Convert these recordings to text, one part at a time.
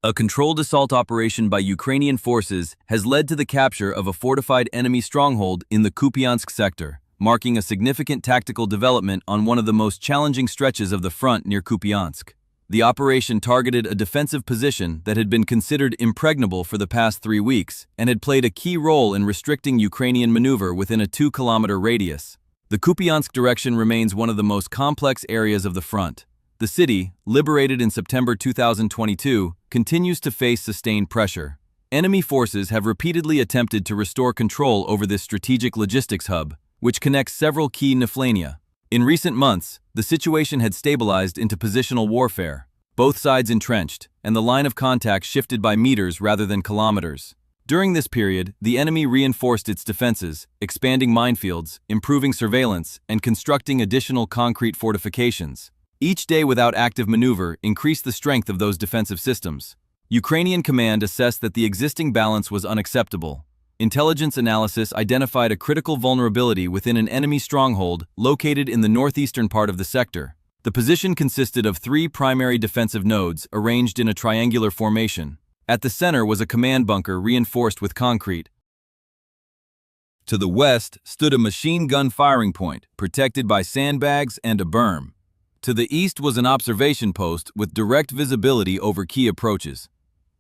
A controlled assault operation by Ukrainian forces has led to the capture of a fortified enemy stronghold in the Kupiansk sector, marking a significant tactical development on one of the most challenging stretches of the front near Kupiansk. The operation targeted a defensive position that had been considered impregnable for the past 3 weeks and had played a key role in restricting Ukrainian maneuver within a 2-kilometer radius. The Kupiansk direction remains one of the most complex areas of the front. The city, liberated in September 2022, continues to face sustained pressure. Enemy forces have repeatedly attempted to restore control over this strategic logistics hub, which connects several key niflania. In recent months, the situation had stabilized into positional warfare, both sides entrenched, and the line of contact shifted by meters rather than kilometers. During this period, the enemy reinforced its defenses, expanding minefields, improving surveillance, and constructing additional concrete fortifications. Each day without active maneuver increased the strength of those defensive systems. Ukrainian command assessed that the existing balance was unacceptable. Intelligence analysis identified a critical vulnerability within an enemy stronghold located in the northeastern part of the sector. The position consisted of 3 primary defensive nodes arranged in a triangular formation. At the center was a command bunker reinforced with concrete. To the west stood a machine gun firing point, protected by sandbags and a berm. To the east was an observation post with direct visibility over key approaches.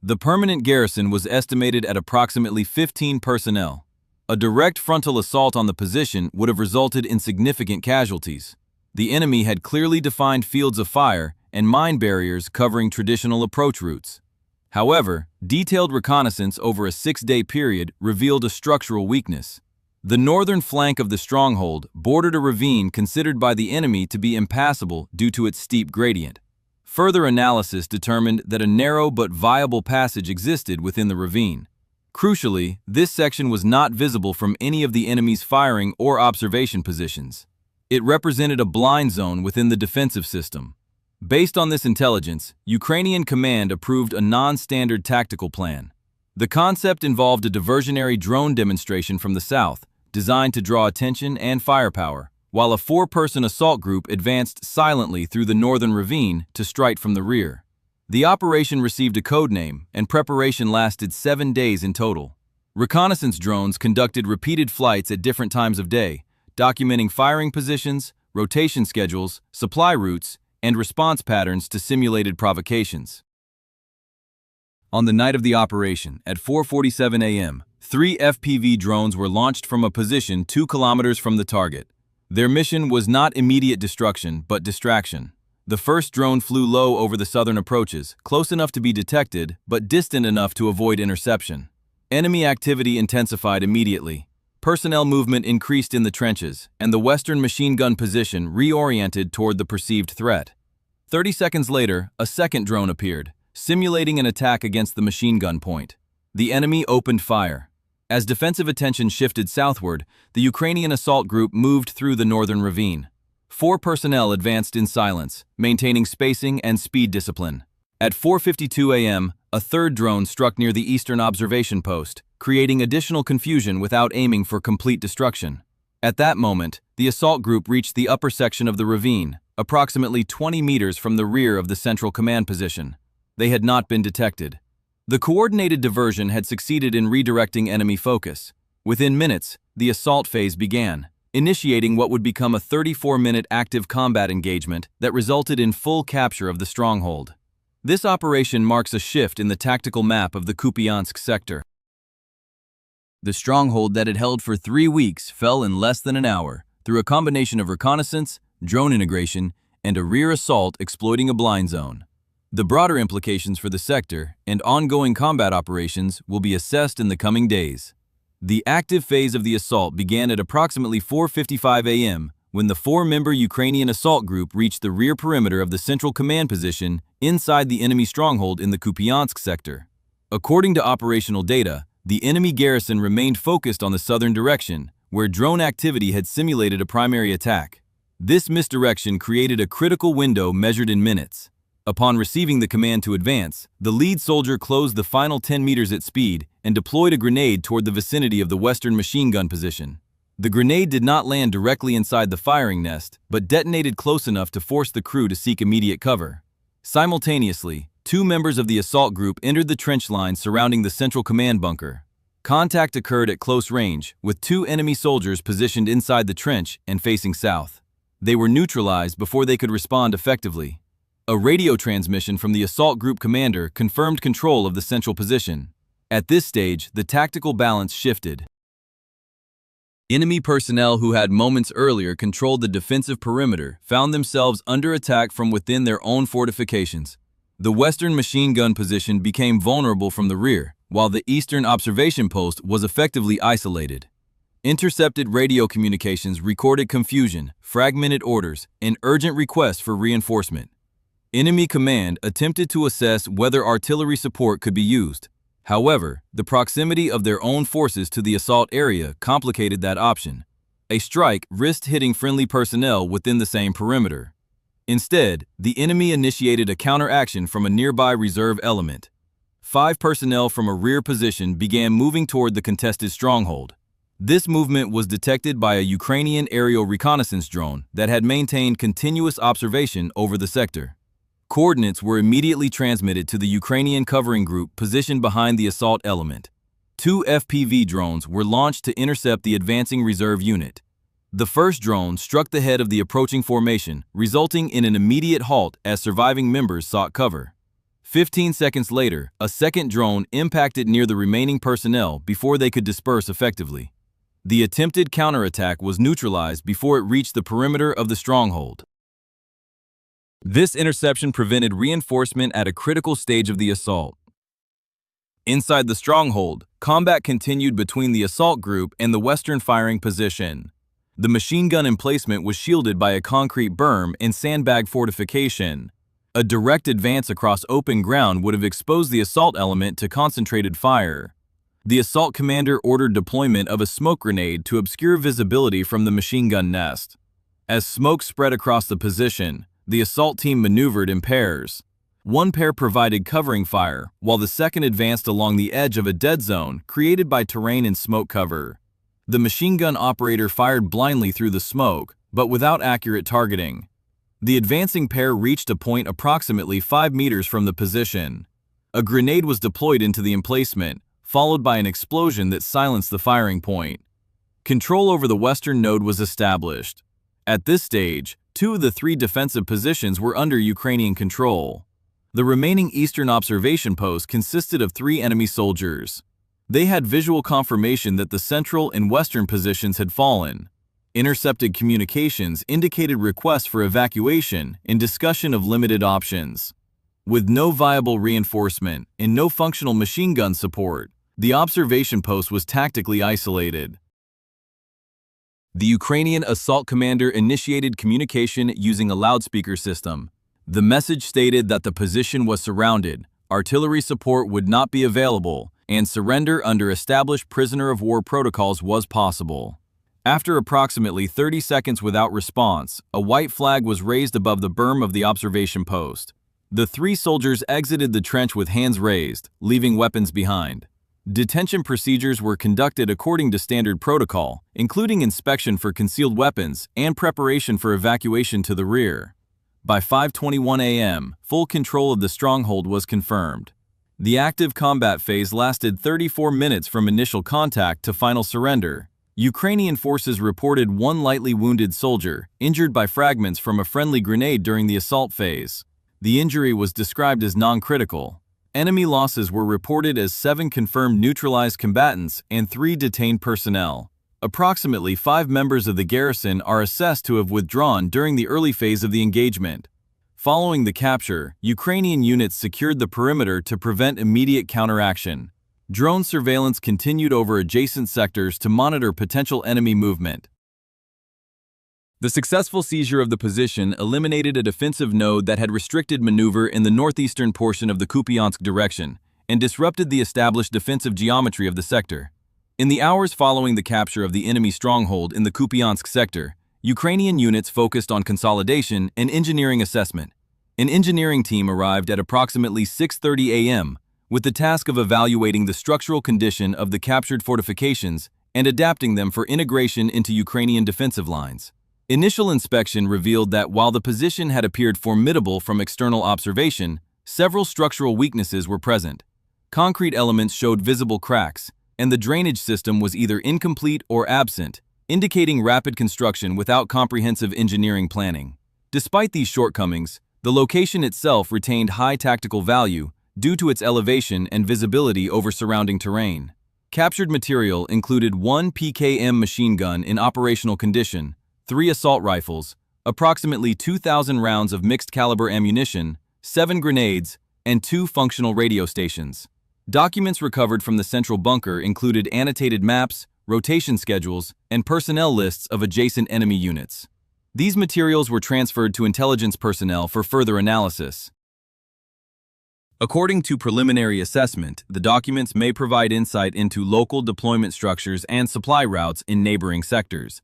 The permanent garrison was estimated at approximately 15 personnel. A direct frontal assault on the position would have resulted in significant casualties. The enemy had clearly defined fields of fire and mine barriers covering traditional approach routes. However, detailed reconnaissance over a 6-day period revealed a structural weakness. The northern flank of the stronghold bordered a ravine considered by the enemy to be impassable due to its steep gradient. Further analysis determined that a narrow but viable passage existed within the ravine. Crucially, this section was not visible from any of the enemy's firing or observation positions. It represented a blind zone within the defensive system. Based on this intelligence, Ukrainian command approved a non-standard tactical plan. The concept involved a diversionary drone demonstration from the south, designed to draw attention and firepower, while a 4-person assault group advanced silently through the northern ravine to strike from the rear. The operation received a code name, and preparation lasted 7 days in total. Reconnaissance drones conducted repeated flights at different times of day, documenting firing positions, rotation schedules, supply routes, and response patterns to simulated provocations. On the night of the operation, at 4:47 a.m., 3 FPV drones were launched from a position 2 kilometers from the target. Their mission was not immediate destruction, but distraction. The first drone flew low over the southern approaches, close enough to be detected, but distant enough to avoid interception. Enemy activity intensified immediately. Personnel movement increased in the trenches, and the western machine gun position reoriented toward the perceived threat. 30 seconds later, a second drone appeared, simulating an attack against the machine gun point. The enemy opened fire. As defensive attention shifted southward, the Ukrainian assault group moved through the northern ravine. 4 personnel advanced in silence, maintaining spacing and speed discipline. At 4:52 a.m., a third drone struck near the eastern observation post, creating additional confusion without aiming for complete destruction. At that moment, the assault group reached the upper section of the ravine, approximately 20 meters from the rear of the central command position. They had not been detected. The coordinated diversion had succeeded in redirecting enemy focus. Within minutes, the assault phase began, initiating what would become a 34-minute active combat engagement that resulted in full capture of the stronghold. This operation marks a shift in the tactical map of the Kupiansk sector. The stronghold that had held for 3 weeks fell in less than an hour through a combination of reconnaissance, drone integration, and a rear assault exploiting a blind zone. The broader implications for the sector and ongoing combat operations will be assessed in the coming days. The active phase of the assault began at approximately 4:55 a.m. when the 4-member Ukrainian assault group reached the rear perimeter of the central command position inside the enemy stronghold in the Kupiansk sector. According to operational data, the enemy garrison remained focused on the southern direction, where drone activity had simulated a primary attack. This misdirection created a critical window measured in minutes. Upon receiving the command to advance, the lead soldier closed the final 10 meters at speed and deployed a grenade toward the vicinity of the western machine gun position. The grenade did not land directly inside the firing nest, but detonated close enough to force the crew to seek immediate cover. Simultaneously, two members of the assault group entered the trench line surrounding the central command bunker. Contact occurred at close range, with two enemy soldiers positioned inside the trench and facing south. They were neutralized before they could respond effectively. A radio transmission from the assault group commander confirmed control of the central position. At this stage, the tactical balance shifted. Enemy personnel who had moments earlier controlled the defensive perimeter found themselves under attack from within their own fortifications. The western machine gun position became vulnerable from the rear, while the eastern observation post was effectively isolated. Intercepted radio communications recorded confusion, fragmented orders, and urgent requests for reinforcement. Enemy command attempted to assess whether artillery support could be used. However, the proximity of their own forces to the assault area complicated that option. A strike risked hitting friendly personnel within the same perimeter. Instead, the enemy initiated a counteraction from a nearby reserve element. 5 personnel from a rear position began moving toward the contested stronghold. This movement was detected by a Ukrainian aerial reconnaissance drone that had maintained continuous observation over the sector. Coordinates were immediately transmitted to the Ukrainian covering group positioned behind the assault element. 2 FPV drones were launched to intercept the advancing reserve unit. The first drone struck the head of the approaching formation, resulting in an immediate halt as surviving members sought cover. 15 seconds later, a second drone impacted near the remaining personnel before they could disperse effectively. The attempted counterattack was neutralized before it reached the perimeter of the stronghold. This interception prevented reinforcement at a critical stage of the assault. Inside the stronghold, combat continued between the assault group and the western firing position. The machine gun emplacement was shielded by a concrete berm and sandbag fortification. A direct advance across open ground would have exposed the assault element to concentrated fire. The assault commander ordered deployment of a smoke grenade to obscure visibility from the machine gun nest. As smoke spread across the position, the assault team maneuvered in pairs. One pair provided covering fire, while the second advanced along the edge of a dead zone created by terrain and smoke cover. The machine gun operator fired blindly through the smoke, but without accurate targeting. The advancing pair reached a point approximately 5 meters from the position. A grenade was deployed into the emplacement, followed by an explosion that silenced the firing point. Control over the western node was established. At this stage, 2 of the 3 defensive positions were under Ukrainian control. The remaining eastern observation post consisted of 3 enemy soldiers. They had visual confirmation that the central and western positions had fallen. Intercepted communications indicated requests for evacuation and discussion of limited options. With no viable reinforcement and no functional machine gun support, the observation post was tactically isolated. The Ukrainian assault commander initiated communication using a loudspeaker system. The message stated that the position was surrounded, artillery support would not be available, and surrender under established prisoner of war protocols was possible. After approximately 30 seconds without response, a white flag was raised above the berm of the observation post. The 3 soldiers exited the trench with hands raised, leaving weapons behind. Detention procedures were conducted according to standard protocol, including inspection for concealed weapons and preparation for evacuation to the rear. By 5:21 a.m., full control of the stronghold was confirmed. The active combat phase lasted 34 minutes from initial contact to final surrender. Ukrainian forces reported 1 lightly wounded soldier, injured by fragments from a friendly grenade during the assault phase. The injury was described as non-critical. Enemy losses were reported as 7 confirmed neutralized combatants and 3 detained personnel. Approximately 5 members of the garrison are assessed to have withdrawn during the early phase of the engagement. Following the capture, Ukrainian units secured the perimeter to prevent immediate counteraction. Drone surveillance continued over adjacent sectors to monitor potential enemy movement. The successful seizure of the position eliminated a defensive node that had restricted maneuver in the northeastern portion of the Kupiansk direction and disrupted the established defensive geometry of the sector. In the hours following the capture of the enemy stronghold in the Kupiansk sector, Ukrainian units focused on consolidation and engineering assessment. An engineering team arrived at approximately 6:30 a.m. with the task of evaluating the structural condition of the captured fortifications and adapting them for integration into Ukrainian defensive lines. Initial inspection revealed that while the position had appeared formidable from external observation, Several structural weaknesses were present. Concrete elements showed visible cracks, and the drainage system was either incomplete or absent, indicating rapid construction without comprehensive engineering planning. Despite these shortcomings, the location itself retained high tactical value due to its elevation and visibility over surrounding terrain. Captured material included 1 PKM machine gun in operational condition, 3 assault rifles, approximately 2,000 rounds of mixed-caliber ammunition, 7 grenades, and 2 functional radio stations. Documents recovered from the central bunker included annotated maps, rotation schedules, and personnel lists of adjacent enemy units. These materials were transferred to intelligence personnel for further analysis. According to preliminary assessment, the documents may provide insight into local deployment structures and supply routes in neighboring sectors.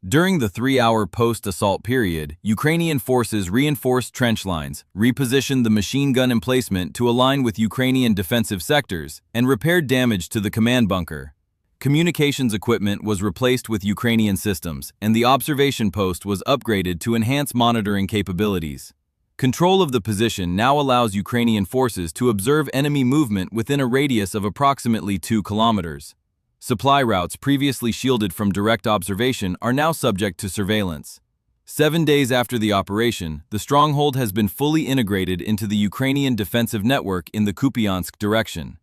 During the 3-hour post-assault period, Ukrainian forces reinforced trench lines, repositioned the machine gun emplacement to align with Ukrainian defensive sectors, and repaired damage to the command bunker. Communications equipment was replaced with Ukrainian systems, and the observation post was upgraded to enhance monitoring capabilities. Control of the position now allows Ukrainian forces to observe enemy movement within a radius of approximately 2 kilometers. Supply routes previously shielded from direct observation are now subject to surveillance. 7 days after the operation, the stronghold has been fully integrated into the Ukrainian defensive network in the Kupiansk direction.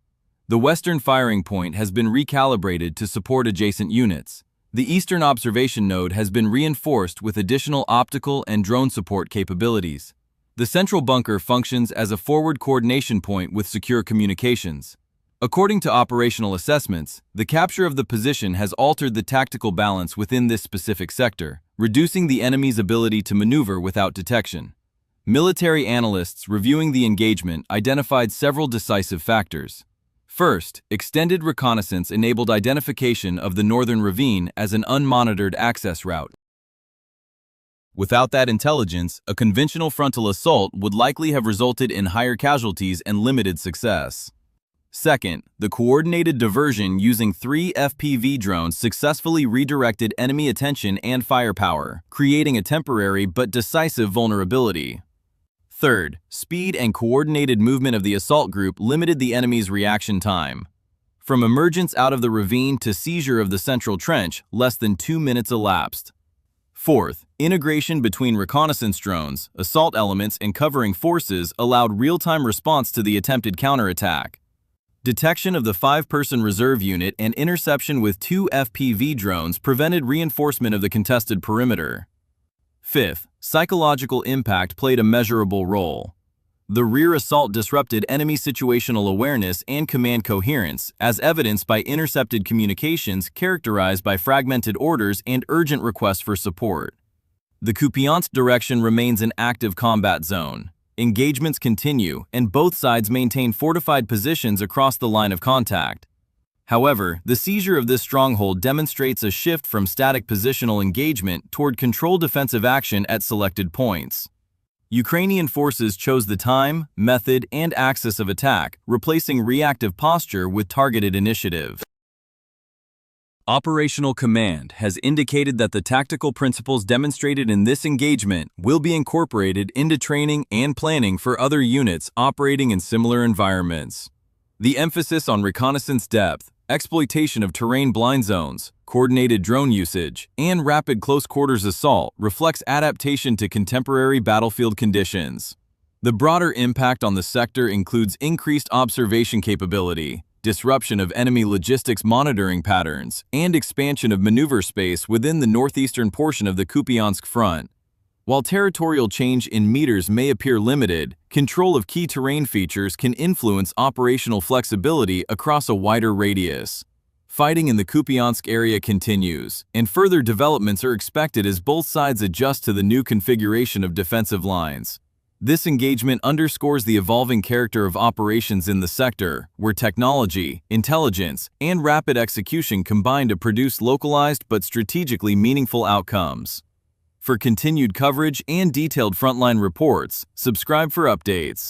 The western firing point has been recalibrated to support adjacent units. The eastern observation node has been reinforced with additional optical and drone support capabilities. The central bunker functions as a forward coordination point with secure communications. According to operational assessments, the capture of the position has altered the tactical balance within this specific sector, reducing the enemy's ability to maneuver without detection. Military analysts reviewing the engagement identified several decisive factors. First, extended reconnaissance enabled identification of the northern ravine as an unmonitored access route. Without that intelligence, a conventional frontal assault would likely have resulted in higher casualties and limited success. Second, the coordinated diversion using 3 FPV drones successfully redirected enemy attention and firepower, creating a temporary but decisive vulnerability. Third, speed and coordinated movement of the assault group limited the enemy's reaction time. From emergence out of the ravine to seizure of the central trench, less than 2 minutes elapsed. Fourth, integration between reconnaissance drones, assault elements, and covering forces allowed real-time response to the attempted counterattack. Detection of the 5-person reserve unit and interception with 2 FPV drones prevented reinforcement of the contested perimeter. Fifth, psychological impact played a measurable role. The rear assault disrupted enemy situational awareness and command coherence, as evidenced by intercepted communications characterized by fragmented orders and urgent requests for support. The Kupiansk direction remains an active combat zone. Engagements continue, and both sides maintain fortified positions across the line of contact. However, the seizure of this stronghold demonstrates a shift from static positional engagement toward controlled defensive action at selected points. Ukrainian forces chose the time, method, and axis of attack, replacing reactive posture with targeted initiative. Operational Command has indicated that the tactical principles demonstrated in this engagement will be incorporated into training and planning for other units operating in similar environments. The emphasis on reconnaissance depth, exploitation of terrain blind zones, coordinated drone usage, and rapid close-quarters assault reflects adaptation to contemporary battlefield conditions. The broader impact on the sector includes increased observation capability, disruption of enemy logistics monitoring patterns, and expansion of maneuver space within the northeastern portion of the Kupiansk front. While territorial change in meters may appear limited, control of key terrain features can influence operational flexibility across a wider radius. Fighting in the Kupiansk area continues, and further developments are expected as both sides adjust to the new configuration of defensive lines. This engagement underscores the evolving character of operations in the sector, where technology, intelligence, and rapid execution combine to produce localized but strategically meaningful outcomes. For continued coverage and detailed frontline reports, subscribe for updates.